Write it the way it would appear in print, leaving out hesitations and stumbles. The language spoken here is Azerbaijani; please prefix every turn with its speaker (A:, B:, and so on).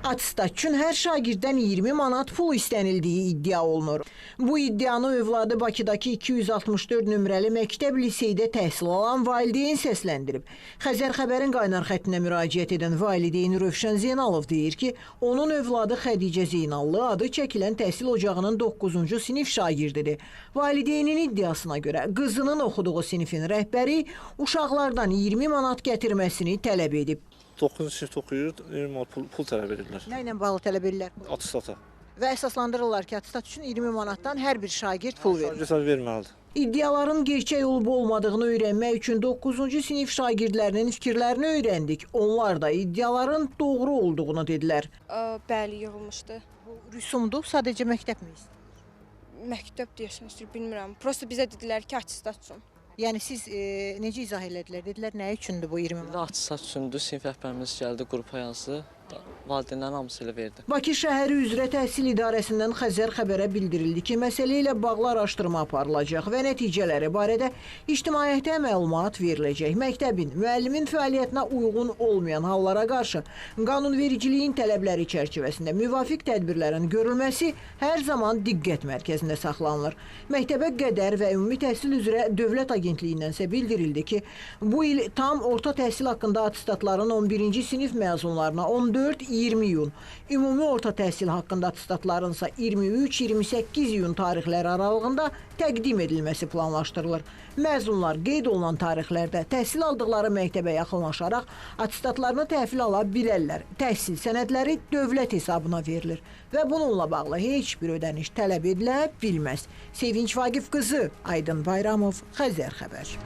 A: Attestat üçün hər şagirddən 20 manat pul istənildiyi iddia olunur. Bu iddianı övladı Bakıdakı 264 nömrəli məktəb liseydə təhsil alan valideyn səsləndirib. Xəzər xəbərin qaynar xəttinə müraciət edən valideyn Rövşən Zeynalov deyir ki, onun övladı Xədicə Zeynallı adı çəkilən təhsil ocağının 9-cu sinif şagirdidir. Valideynin iddiasına görə qızının oxuduğu sinifin rəhbəri uşaqlardan 20 manat gətirməsini tələb edib.
B: 9-cu sinifdə oxuyur, 20 manat pul tələb edirlər.
A: Nə ilə bağlı tələb edirlər?
B: Attestata.
A: Və əsaslandırırlar ki, attestat üçün 20 manatdan hər bir şagird pul verir.
B: Şagird verməlidir.
A: İddiaların gerçək olub olmadığını öyrənmək üçün 9-cu sinif şagirdlərinin fikirlərini öyrəndik. Onlar da iddiaların doğru olduğunu dedilər.
C: Bəli, yığılmışdı.
A: Bu rüsumdur, sadəcə məktəb mi istəyir?
C: Məktəb deyəsən istəyir, bilmirəm. Prosta bizə dedilər ki, attestat üçün.
A: Yəni siz necə izah elədilər? Dedilər nə üçündür bu 20 manat?
D: Attestat üçündür, sinif rəhbərimiz gəldi, qrupa yazdı. Valideynlərin hamısı ilə verdi.
A: Bakı şəhəri üzrə təhsil idarəsindən Xəzər xəbərə bildirildi ki, məsələ ilə bağlı araşdırma aparılacaq və nəticələri barədə ictimaiyyətə məlumat veriləcək. Məktəbin, müəllimin fəaliyyətinə uyğun olmayan hallara qarşı qanunvericiliyin tələbləri çərçivəsində müvafiq tədbirlərin görülməsi hər zaman diqqət mərkəzində saxlanılır. Məktəbə qədər və ümumi təhsil üzrə Dövlət Agentliyindən isə bildirildi ki, bu il tam orta təhsil haqqında attestatların 11-ci sinif məzunlarına 14-20 iyun, ümumi orta təhsil haqqında attestatların isə 23-28 iyun tarixləri aralığında təqdim edilməsi planlaşdırılır. Məzunlar qeyd olunan tarixlərdə təhsil aldıqları məktəbə yaxınlaşaraq attestatlarını təhvil ala bilərlər. Təhsil sənədləri dövlət hesabına verilir və bununla bağlı heç bir ödəniş tələb edilə bilməz. Sevinç Vaqif qızı, Aydın Bayramov, Xəzər xəbər.